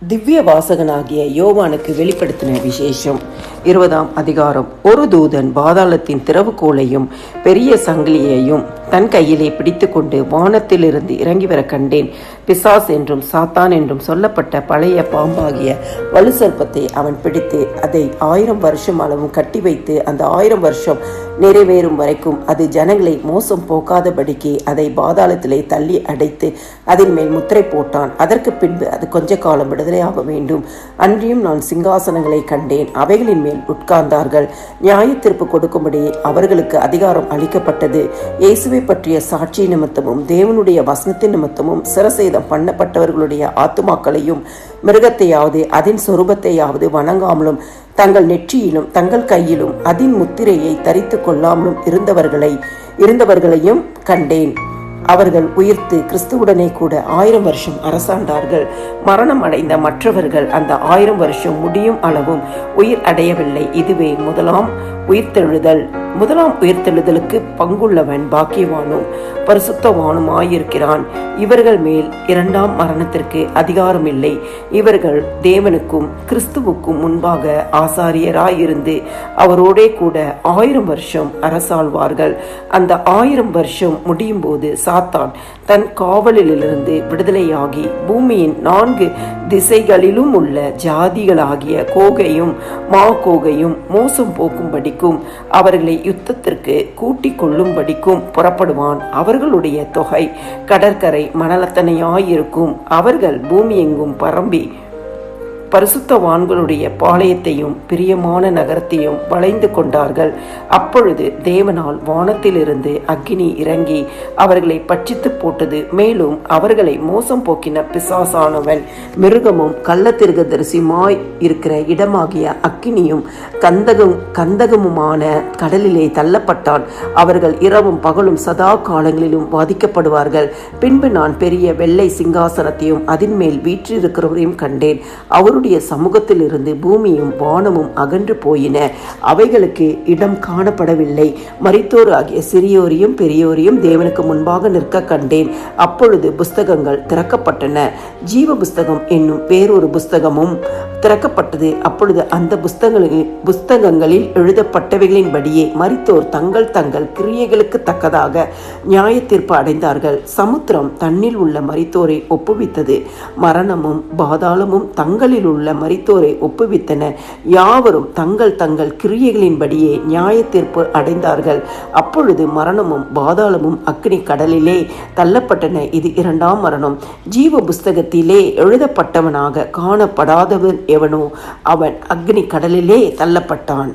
திவ்ய வாசகனாகிய யோவானுக்கு வெளிப்படுத்தின விசேஷம் 20ஆம் அதிகாரம். ஒரு தூதன் பாதாளத்தின் திறவுகோலையும் பெரிய சங்கிலியையும் தன் கையிலே பிடித்து கொண்டு வானத்திலிருந்து இறங்கி வர கண்டேன். பிசாஸ் என்றும் சாத்தான் என்றும் சொல்லப்பட்ட பழைய பாம்பாகிய வலு சர்ப்பத்தை அவன் பிடித்து அதை 1000 வருஷம் அளவும் கட்டி வைத்து அந்த 1000 வருஷம் நிறைவேறும் வரைக்கும் அது ஜனங்களை மோசம் போக்காதபடிக்கு அதை பாதாளத்திலே தள்ளி அடைத்து அதன் மேல் முத்திரை போட்டான். அதற்கு பின்பு அது கொஞ்ச காலம் விடுதலையாக வேண்டும். அன்றியும் நான் சிங்காசனங்களை கண்டேன், அவைகளின் மேல் உட்கார்ந்தார்கள். நியாய தீர்ப்பு கொடுக்கும்படி அவர்களுக்கு அதிகாரம் அளிக்கப்பட்டது. இயேசுவை பற்றிய சாட்சி நிமித்தமும் தேவனுடைய வசனத்தின் நிமித்தமும் சிரசேதம் பண்ணப்பட்டவர்களுடைய ஆத்துமாக்களையும் மிருகத்தையாவது அதன் சொரூபத்தையாவது வணங்காமலும் தங்கள் நெற்றியிலும் தங்கள் கையிலும் அதன் முத்திரையை தரித்து கொள்ளாமலும் இருந்தவர்களையும் கண்டேன். அவர்கள் உயிர்த்து கிறிஸ்துவுடனே கூட 1000 வருஷம் அரசாண்டார்கள். மரணம் அடைந்த மற்றவர்கள் அந்த 1000 வருஷம் முடியும் அளவும் உயிர் அடையவில்லை. இதுவே முதலாம் உயிர்த்தெழுதலுக்கு பங்குள்ளவன் பாக்கியவானும் பரிசுத்தவானுமாயிருக்கிறான். இவர்கள் மேல் 2ஆம் மரணத்திற்கு அதிகாரம் இல்லை. இவர்கள் தேவனுக்கும் கிறிஸ்துவுக்கும் முன்பாக ஆசாரியராயிருந்து அவரோடே கூட 1000 வருஷம் அரசாழ்வார்கள். அந்த 1000 வருஷம் முடியும் போது சாத்தான் தன் காவலிலிருந்து விடுதலையாகி பூமியின் 4 திசைகளிலும் உள்ள ஜாதிகளாகிய கோகையும் மாகோகையும் மோசம் போக்கும்படிக்கும் அவர்களை யுத்தத்திற்கு கூட்டிக் கொள்ளும்படிக்கும் புறப்படுவான். அவர்களுடைய தொகை கடற்கரை மணலத்தனையாயிருக்கும். அவர்கள் பூமி எங்கும் பரம்பி பரிசுத்தவான்களுடைய பாளையத்தையும் பிரியமான நகரத்தையும் வளைந்து கொண்டார்கள். அப்பொழுது தேவனால் வானத்திலிருந்து அக்கினி இறங்கி அவர்களை பட்சித்து போட்டது. மேலும் அவர்களை மோசம் போக்கின பிசாசானவன் மிருகமும் கள்ளத்திருகதரிசியுமாய் இருக்கிற இடமாகிய அக்கினியும் கந்தகமுமான கடலிலே தள்ளப்பட்டான். அவர்கள் இரவும் பகலும் சதா காலங்களிலும் வாதிக்கப்படுவார்கள். பின்பு நான் பெரிய வெள்ளை சிங்காசனத்தையும் அதன் மேல் வீற்றிருக்கிறவரையும் கண்டேன். அவருடைய சமூகத்திலிருந்து பூமியும் வானமும் அகன்று போயின. அவைகளுக்கு இடம் காணப்படவில்லை. மரித்தோர் ஆகிய சிறியோரையும் பெரியோரையும் தேவனுக்கு முன்பாக நிற்க கண்டேன். அப்பொழுது புஸ்தகங்கள் திறக்கப்பட்டன. ஜீவ புஸ்தகம் என்னும் வேறொரு புஸ்தகமும் திறக்கப்பட்டது. அப்பொழுது அந்த புஸ்தகங்களில் எழுதப்பட்டவைகளின்படியே மரித்தோர் தங்கள் கிரியைகளுக்கு தக்கதாக நியாய தீர்ப்பு அடைந்தார்கள். சமுத்திரம் தன்னில் உள்ள மரித்தோரை ஒப்புவித்தது. மரணமும் பாதாளமும் தங்களில் உள்ள மரித்தோரை ஒப்புவித்தன. யாவரும் தங்கள் கிரியைகளின்படியே நியாய தீர்ப்பு அடைந்தார்கள். அப்பொழுது மரணமும் பாதாளமும் அக்கினி கடலிலே தள்ளப்பட்டன. இது 2ஆம் மரணம். ஜீவ புஸ்தகத்திலே எழுதப்பட்டவனாக காணப்படாதவன் எவனோ அவன் அக்னி கடலிலே தள்ளப்பட்டான்.